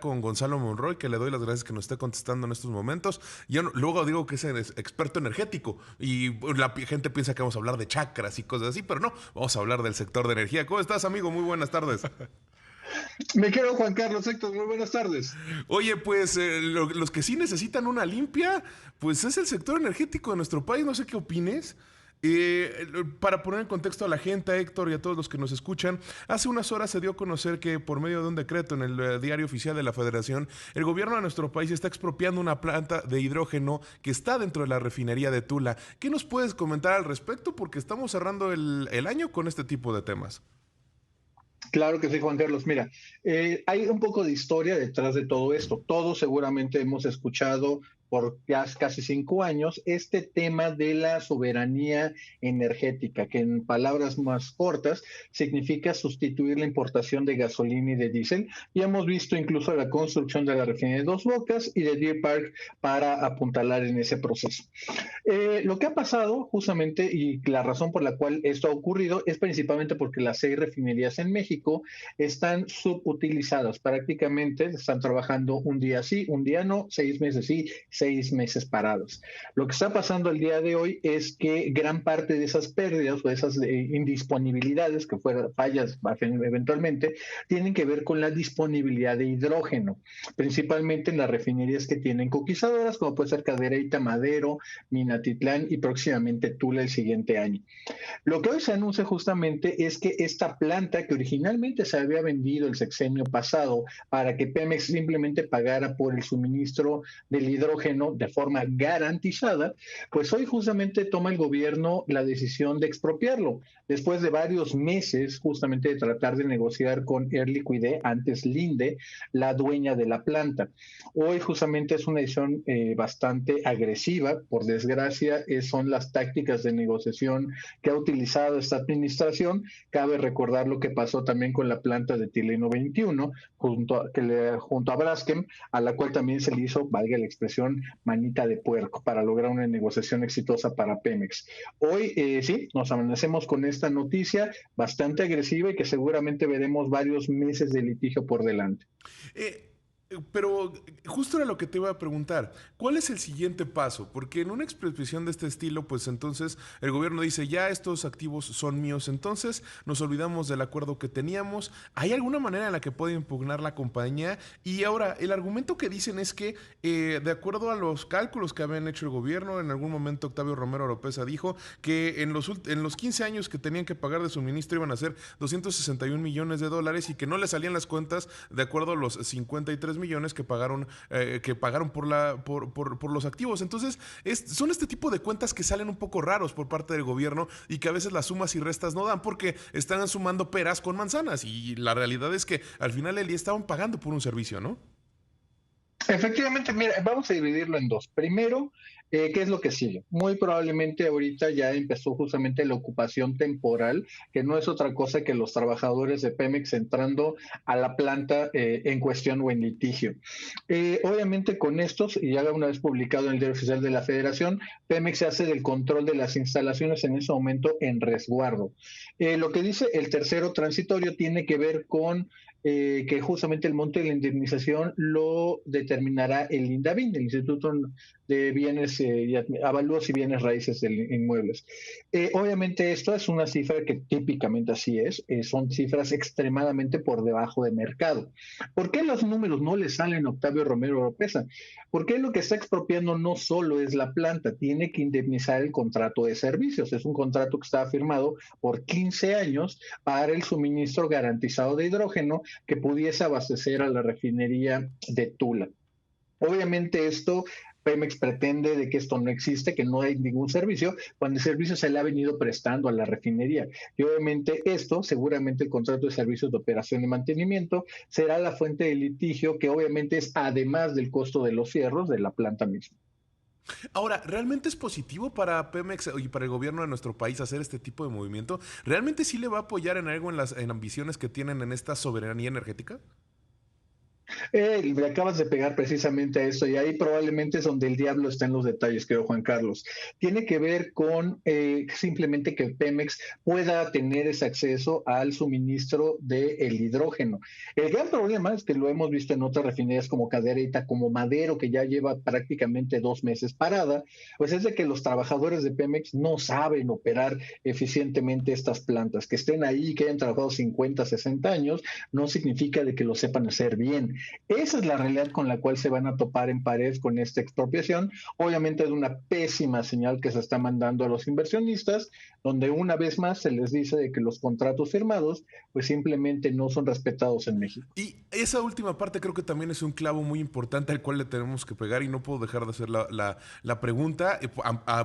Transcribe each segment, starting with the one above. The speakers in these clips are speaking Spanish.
Con Gonzalo Monroy, que le doy las gracias que nos esté contestando en estos momentos. Yo luego digo que es experto energético y la gente piensa que vamos a hablar de chakras y cosas así, pero no, vamos a hablar del sector de energía. ¿Cómo estás, amigo? Muy buenas tardes. Me quiero Juan Carlos Héctor, muy buenas tardes. Oye, pues los que sí necesitan una limpia, pues es el sector energético de nuestro país. No sé qué opines. Para poner en contexto a la gente, a Héctor y a todos los que nos escuchan, hace unas horas se dio a conocer que por medio de un decreto en el diario oficial de la Federación, el gobierno de nuestro país está expropiando una planta de hidrógeno que está dentro de la refinería de Tula. ¿Qué nos puedes comentar al respecto? Porque estamos cerrando el año con este tipo de temas. Claro que sí, Juan Carlos. Mira, hay un poco de historia detrás de todo esto. Todos seguramente hemos escuchado por ya casi 5 años este tema de la soberanía energética, que en palabras más cortas significa sustituir la importación de gasolina y de diésel. Y hemos visto incluso la construcción de la refinería de Dos Bocas y de Deer Park para apuntalar en ese proceso. Lo que ha pasado justamente y la razón por la cual esto ha ocurrido es principalmente porque las 6 refinerías en México están subutilizadas. Prácticamente están trabajando un día sí, un día no, 6 meses sí, 6 meses parados. Lo que está pasando el día de hoy es que gran parte de esas pérdidas o de esas indisponibilidades, que fueran fallas eventualmente, tienen que ver con la disponibilidad de hidrógeno, principalmente en las refinerías que tienen coquizadoras, como puede ser Cadereyta, Madero, Minatitlán y próximamente Tula el siguiente año. Lo que hoy se anuncia justamente es que esta planta que originalmente se había vendido el sexenio pasado para que Pemex simplemente pagara por el suministro del hidrógeno de forma garantizada, pues hoy justamente toma el gobierno la decisión de expropiarlo. Después de varios meses justamente de tratar de negociar con Air Liquide, antes Linde, la dueña de la planta. Hoy justamente es una decisión bastante agresiva, por desgracia, son las tácticas de negociación que ha utilizado esta administración. Cabe recordar lo que pasó también con la planta de Tileno 21, junto a Braskem, a la cual también se le hizo, valga la expresión, manita de puerco para lograr una negociación exitosa para Pemex. Hoy sí, nos amanecemos con esta noticia bastante agresiva y que seguramente veremos varios meses de litigio por delante. Eh, pero justo era lo que te iba a preguntar. ¿Cuál es el siguiente paso? Porque en una expresión de este estilo, pues entonces el gobierno dice, ya estos activos son míos, entonces nos olvidamos del acuerdo que teníamos. ¿Hay alguna manera en la que puede impugnar la compañía? Y ahora, el argumento que dicen es que, de acuerdo a los cálculos que habían hecho el gobierno, en algún momento Octavio Romero Oropesa dijo que en los 15 años que tenían que pagar de suministro iban a ser 261 millones de dólares y que no le salían las cuentas de acuerdo a los 53 millones que pagaron por los activos. Entonces, son este tipo de cuentas que salen un poco raros por parte del gobierno y que a veces las sumas y restas no dan porque están sumando peras con manzanas y la realidad es que al final del día estaban pagando por un servicio, ¿no? Efectivamente, mira, vamos a dividirlo en dos. Primero, ¿qué es lo que sigue? Muy probablemente ahorita ya empezó justamente la ocupación temporal, que no es otra cosa que los trabajadores de Pemex entrando a la planta en cuestión o en litigio. Obviamente con estos, y ya una vez publicado en el Diario Oficial de la Federación, Pemex se hace del control de las instalaciones en ese momento en resguardo. Lo que dice el tercero transitorio tiene que ver con que justamente el monto de la indemnización lo determinará el INDABIN, el Instituto de Bienes Avalúos y Bienes Raíces de Inmuebles. Obviamente esto es una cifra que típicamente así es, son cifras extremadamente por debajo de mercado. ¿Por qué los números no le salen a Octavio Romero Oropesa? Porque lo que está expropiando no solo es la planta, tiene que indemnizar el contrato de servicios. Es un contrato que está firmado por 15 años para el suministro garantizado de hidrógeno que pudiese abastecer a la refinería de Tula. Obviamente esto Pemex pretende de que esto no existe, que no hay ningún servicio, cuando el servicio se le ha venido prestando a la refinería. Y obviamente esto, seguramente el contrato de servicios de operación y mantenimiento, será la fuente de litigio que obviamente es además del costo de los fierros de la planta misma. Ahora, ¿realmente es positivo para Pemex y para el gobierno de nuestro país hacer este tipo de movimiento? ¿Realmente sí le va a apoyar en algo en las ambiciones que tienen en esta soberanía energética? Le acabas de pegar precisamente a eso y ahí probablemente es donde el diablo está en los detalles, creo, Juan Carlos. Tiene que ver con simplemente que Pemex pueda tener ese acceso al suministro del hidrógeno. El gran problema es que lo hemos visto en otras refinerías como Cadereyta, como Madero, que ya lleva prácticamente 2 meses parada, pues es de que los trabajadores de Pemex no saben operar eficientemente estas plantas. Que estén ahí, que hayan trabajado 50, 60 años, no significa de que lo sepan hacer bien. Esa es la realidad con la cual se van a topar en pared con esta expropiación. Obviamente es una pésima señal que se está mandando a los inversionistas, donde una vez más se les dice de que los contratos firmados pues simplemente no son respetados en México. Y esa última parte creo que también es un clavo muy importante al cual le tenemos que pegar y no puedo dejar de hacer la pregunta,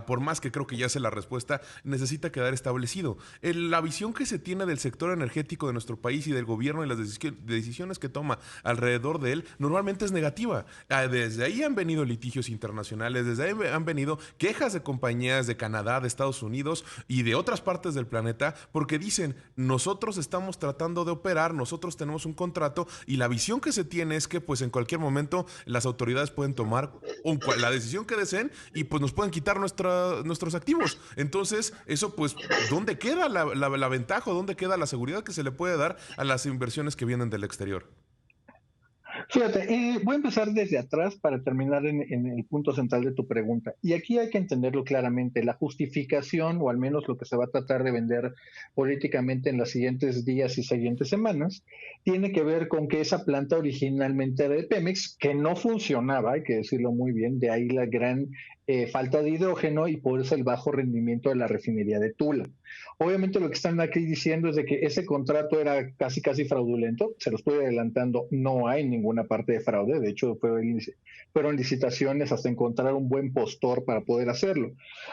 por más que creo que ya sé la respuesta, necesita quedar establecido. La visión que se tiene del sector energético de nuestro país y del gobierno y las decisiones que toma alrededor de él normalmente es negativa. Desde ahí han venido litigios internacionales, desde ahí han venido quejas de compañías de Canadá, de Estados Unidos y de otras partes del planeta porque dicen, nosotros estamos tratando de operar, nosotros tenemos un contrato y la visión que se tiene es que pues en cualquier momento las autoridades pueden tomar la decisión que deseen y pues nos pueden quitar nuestros activos. Entonces, eso pues, ¿dónde queda la ventaja o dónde queda la seguridad que se le puede dar a las inversiones que vienen del exterior? Fíjate, voy a empezar desde atrás para terminar en el punto central de tu pregunta. Y aquí hay que entenderlo claramente. La justificación, o al menos lo que se va a tratar de vender políticamente en los siguientes días y siguientes semanas, tiene que ver con que esa planta originalmente era de Pemex, que no funcionaba, hay que decirlo muy bien, de ahí la gran falta de hidrógeno y por eso el bajo rendimiento de la refinería de Tula. Obviamente lo que están aquí diciendo es de que ese contrato era casi casi fraudulento, se lo estoy adelantando, no hay ninguna parte de fraude, de hecho fueron licitaciones hasta encontrar un buen postor para poder hacerlo.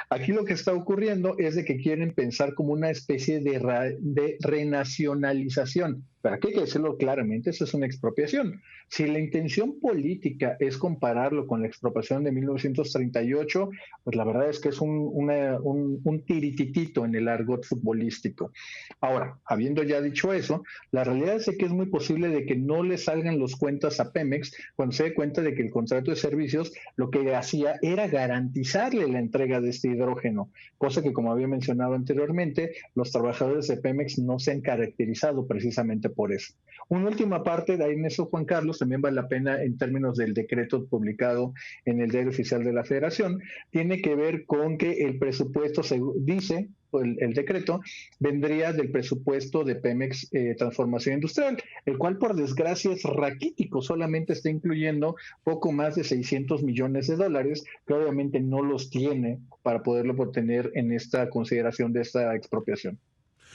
Aquí lo que está ocurriendo es de que quieren pensar como una especie de renacionalización. Pero aquí hay que decirlo claramente, eso es una expropiación. Si la intención política es compararlo con la expropiación de 1938, pues la verdad es que es un tirititito en el argot futbolístico. Ahora, habiendo ya dicho eso, la realidad es que es muy posible de que no le salgan los cuentas a Pemex cuando se dé cuenta de que el contrato de servicios lo que hacía era garantizarle la entrega de este hidrógeno, cosa que, como había mencionado anteriormente, los trabajadores de Pemex no se han caracterizado precisamente por eso. Una última parte de ahí en eso, Juan Carlos, también vale la pena en términos del decreto publicado en el Diario Oficial de la Federación, tiene que ver con que el presupuesto, se dice, el decreto, vendría del presupuesto de Pemex Transformación Industrial, el cual por desgracia es raquítico, solamente está incluyendo poco más de 600 millones de dólares, que obviamente no los tiene para poderlo obtener en esta consideración de esta expropiación.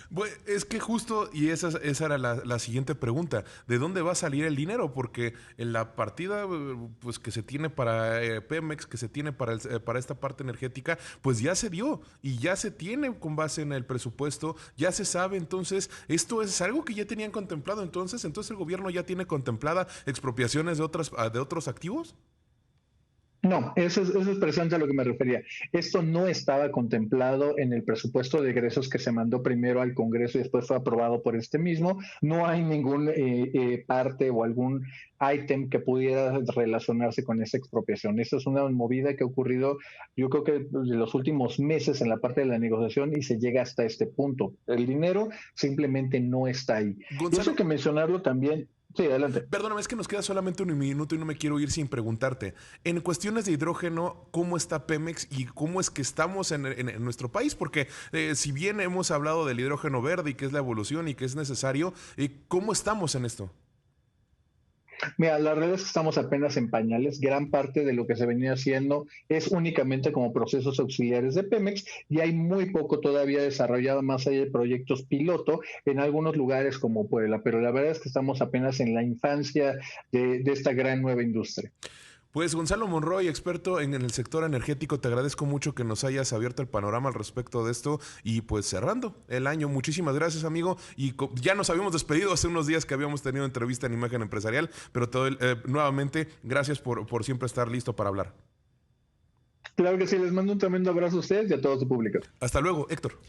Bueno, es que justo, y esa era la siguiente pregunta, ¿de dónde va a salir el dinero? Porque en la partida pues, que se tiene para Pemex, que se tiene para esta parte energética, pues ya se dio y ya se tiene con base en el presupuesto, ya se sabe, entonces, esto es algo que ya tenían contemplado, entonces el gobierno ya tiene contemplada expropiaciones de otros activos. No, eso es precisamente a lo que me refería. Esto no estaba contemplado en el presupuesto de egresos que se mandó primero al Congreso y después fue aprobado por este mismo. No hay ningún parte o algún ítem que pudiera relacionarse con esa expropiación. Esta es una movida que ha ocurrido, yo creo que de los últimos meses en la parte de la negociación y se llega hasta este punto. El dinero simplemente no está ahí. Y eso Gonzalo, hay que mencionarlo también. Sí, adelante. perdóname, es que nos queda solamente un minuto y no me quiero ir sin preguntarte. En cuestiones de hidrógeno, ¿cómo está Pemex y cómo es que estamos en nuestro país? Porque si bien hemos hablado del hidrógeno verde y que es la evolución y que es necesario, ¿cómo estamos en esto? Mira, la realidad es que estamos apenas en pañales. Gran parte de lo que se venía haciendo es únicamente como procesos auxiliares de Pemex y hay muy poco todavía desarrollado más allá de proyectos piloto en algunos lugares como Puebla, pero la verdad es que estamos apenas en la infancia de esta gran nueva industria. Pues Gonzalo Monroy, experto en el sector energético, te agradezco mucho que nos hayas abierto el panorama al respecto de esto y pues cerrando el año. Muchísimas gracias, amigo. Y ya nos habíamos despedido hace unos días que habíamos tenido entrevista en Imagen Empresarial, pero nuevamente gracias por siempre estar listo para hablar. Claro que sí, les mando un tremendo abrazo a ustedes y a todo su público. Hasta luego, Héctor.